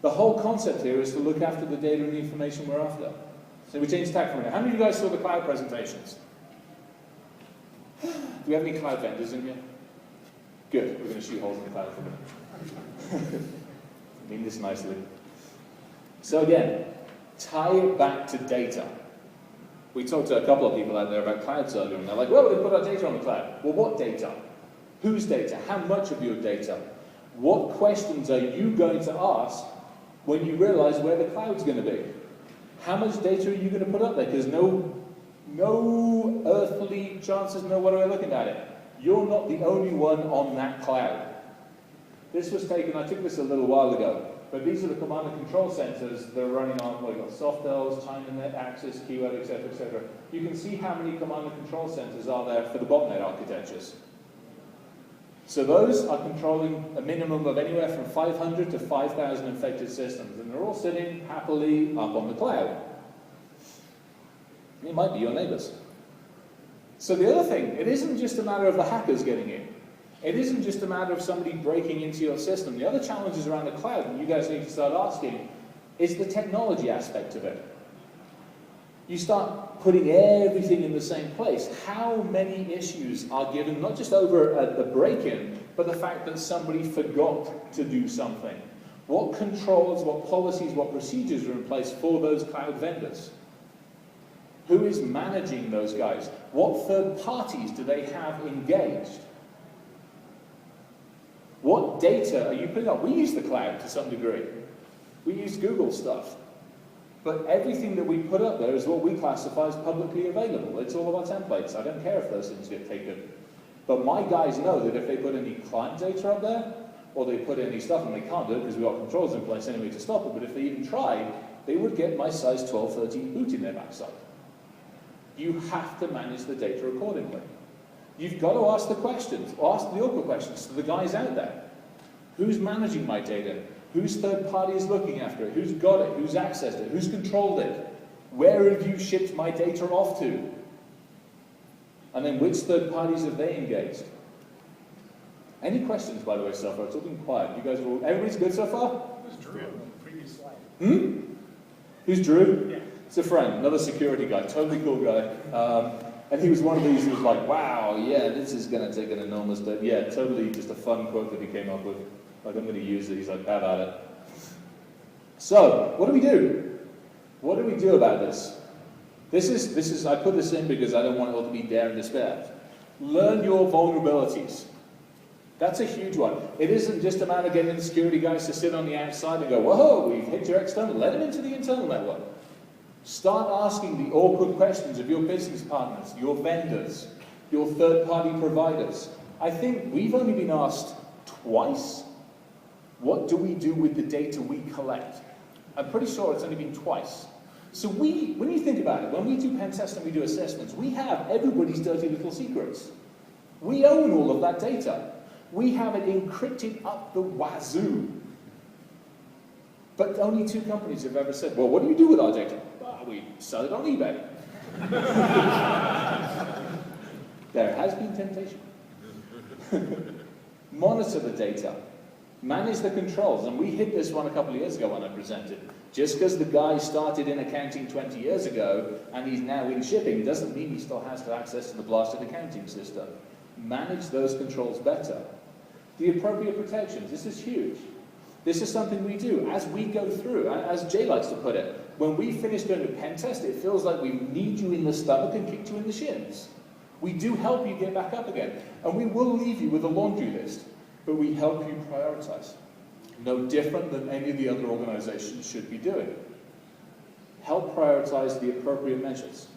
The whole concept here is to look after the data and the information we're after. So we change tack for a minute. How many of you guys saw the cloud presentations? Do we have any cloud vendors in here? Good. We're going to shoot holes in the cloud for a minute. I mean this nicely. So again, tie it back to data. We talked to a couple of people out there about clouds earlier, and they're like, well, we put our data on the cloud. Well, what data? Whose data? How much of your data? What questions are you going to ask when you realize where the cloud's going to be? How much data are you going to put up there? Because no earthly chances, no what are we looking at it. You're not the only one on that cloud. This was taken, I took this a little while ago, but these are the command and control centers that are running on, well, you've got Softel's, ChinaNet, Axis, Keyword, etc., etc. You can see how many command and control centers are there for the botnet architectures. So those are controlling a minimum of anywhere from 500 to 5,000 infected systems, and they're all sitting happily up on the cloud. It might be your neighbors. So the other thing, it isn't just a matter of the hackers getting in. It isn't just a matter of somebody breaking into your system. The other challenges around the cloud, and you guys need to start asking, is the technology aspect of it. You start putting everything in the same place. How many issues are given, not just over the break-in, but the fact that somebody forgot to do something? What controls, what policies, what procedures are in place for those cloud vendors? Who is managing those guys? What third parties do they have engaged? What data are you putting up? We use the cloud to some degree. We use Google stuff. But everything that we put up there is what we classify as publicly available. It's all of our templates. I don't care if those things get taken. But my guys know that if they put any client data up there, or they put any stuff, and they can't do it because we've got controls in place anyway to stop it, but if they even tried, they would get my size 12, 13 boot in their backside. You have to manage the data accordingly. You've got to ask the questions, or ask the awkward questions to the guys out there. Who's managing my data? Whose third party is looking after it? Who's got it? Who's accessed it? Who's controlled it? Where have you shipped my data off to? And then which third parties have they engaged? Any questions, by the way, so far? It's all been quiet. You guys are all, everybody's good so far? Who's Drew on the previous slide? Who's Drew? Yeah. It's a friend, another security guy, totally cool guy. And he was one of these who was like, wow, yeah, this is going to take an enormous day. Yeah, totally just a fun quote that he came up with. Like, I'm going to use it. He's like, have at it. So, what do we do? What do we do about this? This is, I put this in because I don't want it all to be dare and despair. Learn your vulnerabilities. That's a huge one. It isn't just a matter of getting the security guys to sit on the outside and go, whoa, we've hit your external. Let them into the internal network. Start asking the awkward questions of your business partners, your vendors, your third-party providers. I think we've only been asked twice, what do we do with the data we collect? I'm pretty sure it's only been twice. So when you think about it, when we do pen tests and we do assessments, we have everybody's dirty little secrets. We own all of that data. We have it encrypted up the wazoo. But only 2 companies have ever said, well, what do you do with our data? Well, we sell it on eBay. There has been temptation. Monitor the data. Manage the controls. And we hit this one a couple of years ago when I presented. Just because the guy started in accounting 20 years ago and he's now in shipping doesn't mean he still has access to the blasted accounting system. Manage those controls better. The appropriate protections. This is huge. This is something we do as we go through, as Jay likes to put it. When we finish doing a pen test, it feels like we need you in the stomach and kick you in the shins. We do help you get back up again. And we will leave you with a laundry list, but we help you prioritize. No different than any of the other organizations should be doing. Help prioritize the appropriate measures.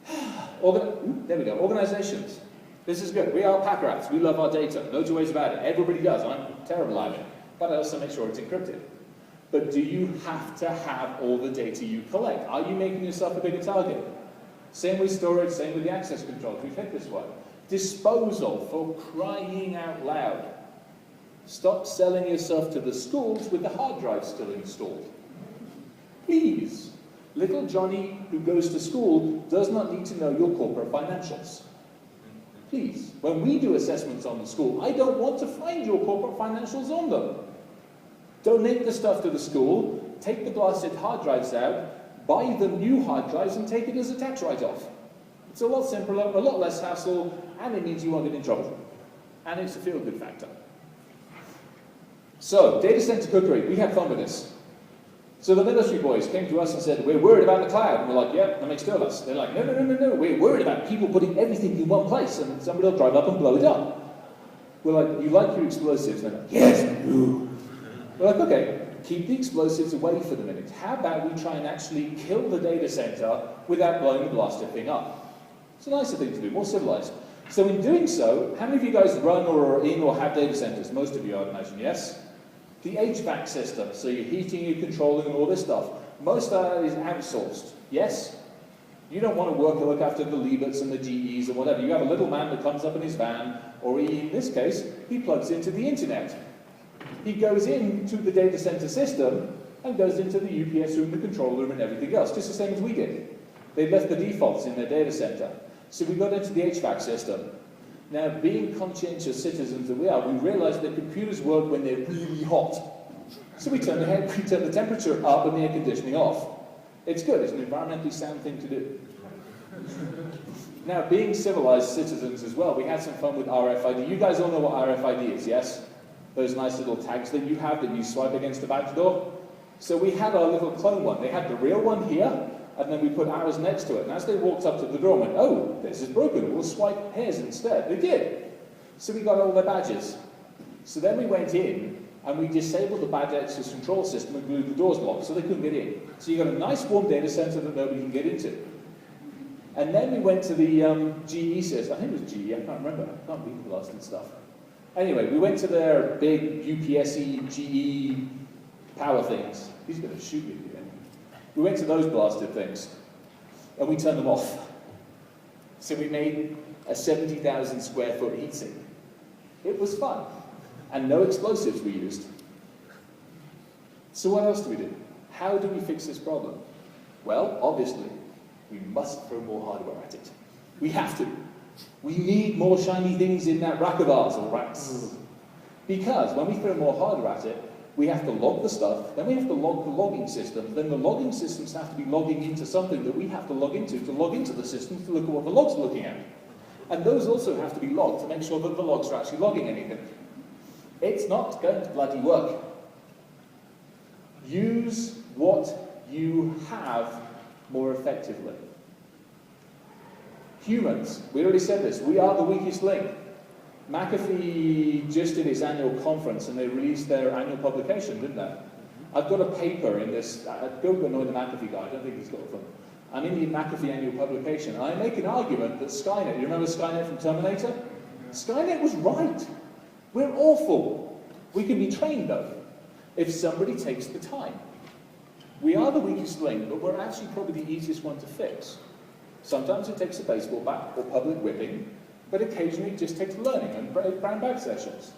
There we go, organizations. This is good. We are pack rats. We love our data. No two ways about it. Everybody does. I'm terrible at it. But I also make sure it's encrypted. But do you have to have all the data you collect? Are you making yourself a bigger target? Same with storage, same with the access controls. We've hit this one. Disposal, for crying out loud. Stop selling yourself to the schools with the hard drive still installed. Please. Little Johnny who goes to school does not need to know your corporate financials. Please. When we do assessments on the school, I don't want to find your corporate financials on them. Donate the stuff to the school, take the blasted hard drives out, buy them new hard drives and take it as a tax write-off. It's a lot simpler, a lot less hassle, and it means you won't get in trouble. And it's a feel-good factor. So, data center cookery, we had fun with this. So the military boys came to us and said, we're worried about the cloud. And we're like, yeah, that makes two of us. They're like, no, we're worried about people putting everything in one place and somebody will drive up and blow it up. We're like, you like your explosives? And they're like, yes, I do. We're like, okay, keep the explosives away for the minute. How about we try and actually kill the data center without blowing the blasted thing up? It's a nicer thing to do, more civilized. So in doing so, how many of you guys run or are in or have data centers? Most of you, I'd imagine, yes? The HVAC system, so your heating, your controlling, and all this stuff. Most of that is outsourced, yes? You don't want to look after the Lieberts and the GEs and whatever. You have a little man that comes up in his van, or in this case, he plugs into the internet. He goes into the data center system and goes into the UPS room, the control room, and everything else, just the same as we did. They left the defaults in their data center. So we got into the HVAC system. Now, being conscientious citizens that we are, we realized that computers work when they're really hot. So we turn the temperature up and the air conditioning off. It's good, it's an environmentally sound thing to do. Now, being civilized citizens as well, we had some fun with RFID. You guys all know what RFID is, yes? Those nice little tags that you have that you swipe against the back door. So we had our little clone one. They had the real one here, and then we put ours next to it. And as they walked up to the door and went, oh, this is broken, we'll swipe hairs instead. They did. So we got all their badges. So then we went in, and we disabled the badge access control system and glued the doors locked so they couldn't get in. So you got a nice warm data center that nobody can get into. And then we went to the GE system. I think it was GE, I can't remember. I can't read the blasted stuff. Anyway, we went to their big UPS-y, GE power things. He's going to shoot me again. We went to those blasted things, and we turned them off. So we made a 70,000 square foot heatsink. It was fun, and no explosives were used. So what else do we do? How do we fix this problem? Well, obviously, we must throw more hardware at it. We have to. We need more shiny things in that rack of ours, or racks. Because when we throw more hardware at it, we have to log the stuff, then we have to log the logging system, then the logging systems have to be logging into something that we have to log into the system to look at what the logs are looking at. And those also have to be logged to make sure that the logs are actually logging anything. It's not going to bloody work. Use what you have more effectively. Humans, we already said this, we are the weakest link. McAfee just did its annual conference and they released their annual publication, didn't they? I've got a paper in this, go annoy the McAfee guy, I don't think he's got them. I'm in the McAfee annual publication and I make an argument that Skynet, you remember Skynet from Terminator? Skynet was right. We're awful. We can be trained though, if somebody takes the time. We are the weakest link, but we're actually probably the easiest one to fix. Sometimes it takes a baseball bat or public whipping, but occasionally it just takes learning and brown bag sessions.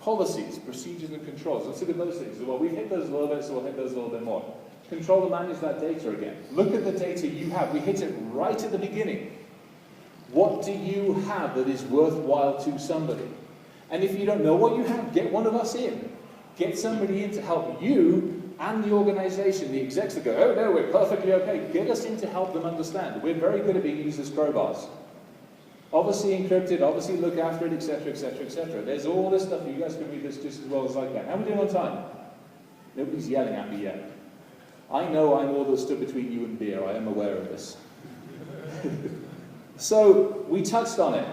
Policies, procedures, and controls. Let's look at those things. Well, we've hit those a little bit, so we'll hit those a little bit more. Control and manage that data again. Look at the data you have. We hit it right at the beginning. What do you have that is worthwhile to somebody? And if you don't know what you have, get one of us in. Get somebody in to help you and the organization, the execs that go, oh no, we're perfectly okay. Get us in to help them understand. We're very good at being used as crowbars. Obviously encrypted, obviously look after it, etc., etc., etc. There's all this stuff. You guys can read this just as well as I can. How are we doing on time? Nobody's yelling at me yet. I know I'm all that stood between you and beer. I am aware of this. So, we touched on it.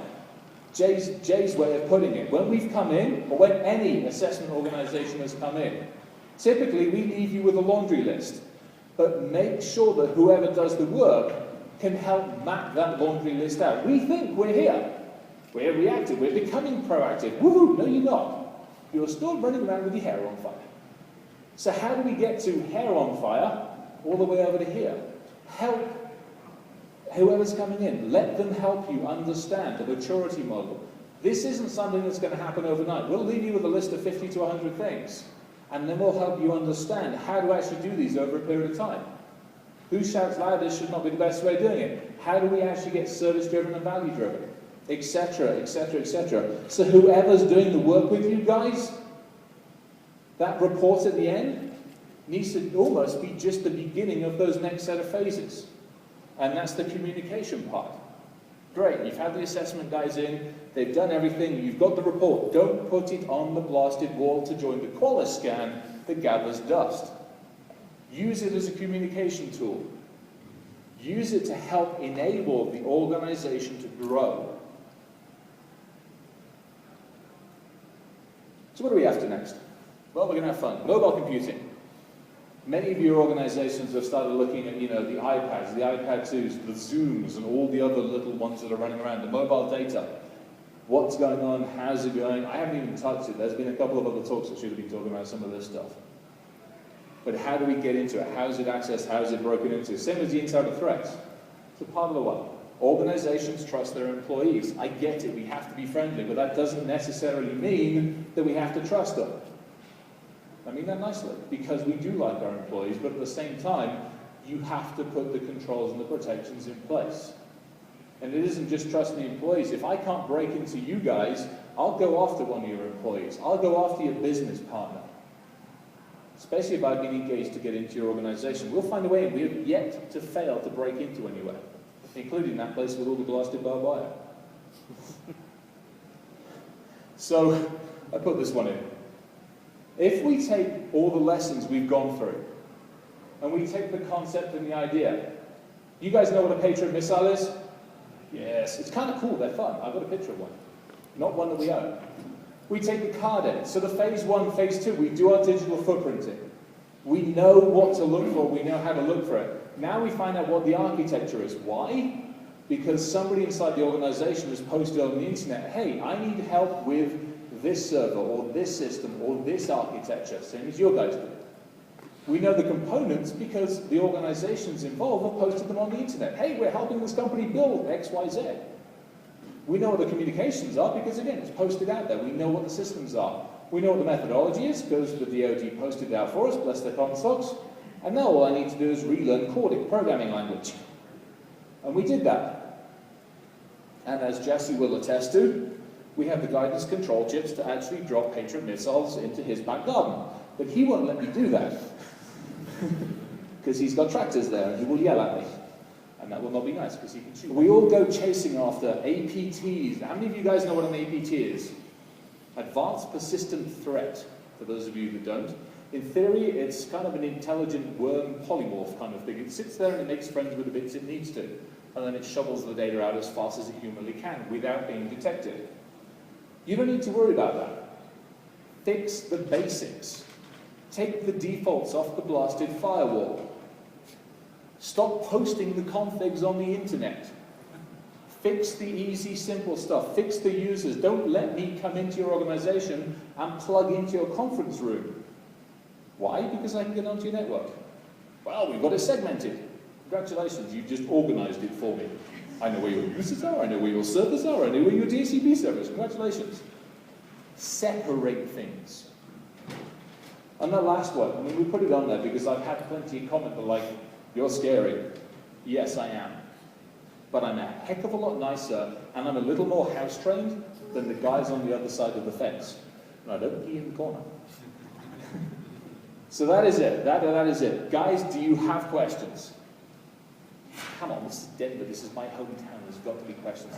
Jay's way of putting it. When we've come in, or when any assessment organization has come in, typically we leave you with a laundry list. But make sure that whoever does the work can help map that laundry list out. We think we're here. We're reactive. We're becoming proactive. Woohoo! No, you're not. You're still running around with your hair on fire. So how do we get to hair on fire all the way over to here? Help whoever's coming in. Let them help you understand the maturity model. This isn't something that's going to happen overnight. We'll leave you with a list of 50 to 100 things. And then we'll help you understand how to actually do these over a period of time. Who shouts loudest should not be the best way of doing it. How do we actually get service-driven and value-driven? etc., etc., etc. So whoever's doing the work with you guys, that report at the end needs to almost be just the beginning of those next set of phases. And that's the communication part. Great, you've had the assessment guys in, they've done everything, you've got the report. Don't put it on the blasted wall to join the Qualys scan that gathers dust. Use it as a communication tool. Use it to help enable the organization to grow. So what are we after next? Well, we're going to have fun. Mobile computing. Many of your organizations have started looking at, the iPads, the iPad 2s, the Zooms, and all the other little ones that are running around, the mobile data. What's going on? How's it going? I haven't even touched it. There's been a couple of other talks that should have been talking about some of this stuff. But how do we get into it? How is it accessed? How is it broken into? Same as the insider threats. It's a part of the one. Organizations trust their employees. I get it. We have to be friendly, but that doesn't necessarily mean that we have to trust them. I mean that nicely, because we do like our employees, but at the same time, you have to put the controls and the protections in place. And it isn't just trusting the employees. If I can't break into you guys, I'll go after one of your employees. I'll go after your business partner. Especially if I've been engaged to get into your organization. We'll find a way, and we have yet to fail to break into anywhere, including that place with all the blasted barbed wire. So, I put this one in. If we take all the lessons we've gone through, and we take the concept and the idea, you guys know what a Patriot missile is? Yes, it's kind of cool, they're fun. I've got a picture of one. Not one that we own. We take the card in. So the phase 1, phase 2, we do our digital footprinting. We know what to look for, we know how to look for it. Now we find out what the architecture is. Why? Because somebody inside the organization has posted on the internet, hey, I need help with this server, or this system, or this architecture, same as your guys do. We know the components because the organizations involved have posted them on the internet. Hey, we're helping this company build X, Y, Z. We know what the communications are because, again, it's posted out there. We know what the systems are. We know what the methodology is because the DoD posted it out for us, bless their cotton socks. And now all I need to do is relearn Cordic programming language. And we did that. And as Jesse will attest to, we have the guidance control chips to actually drop Patriot missiles into his back garden. But he won't let me do that. Because he's got tractors there and he will yell at me. And that will not be nice because he can shoot. We all go chasing after APTs. How many of you guys know what an APT is? Advanced Persistent Threat, for those of you that don't. In theory, it's kind of an intelligent worm polymorph kind of thing. It sits there and it makes friends with the bits it needs to. And then it shovels the data out as fast as it humanly can without being detected. You don't need to worry about that. Fix the basics. Take the defaults off the blasted firewall. Stop posting the configs on the internet. Fix the easy, simple stuff. Fix the users. Don't let me come into your organization and plug into your conference room. Why? Because I can get onto your network. Well, we've got it segmented. Congratulations, you've just organized it for me. I know where your users are, I know where your servers are, I know where your DHCP servers. Congratulations. Separate things. And the last one, I mean, we put it on there because I've had plenty of comment like, you're scary. Yes, I am. But I'm a heck of a lot nicer, and I'm a little more house-trained than the guys on the other side of the fence. And I don't pee in the corner. So that is it. That is it. Guys, do you have questions? Come on, this is Denver. This is my hometown. There's got to be questions.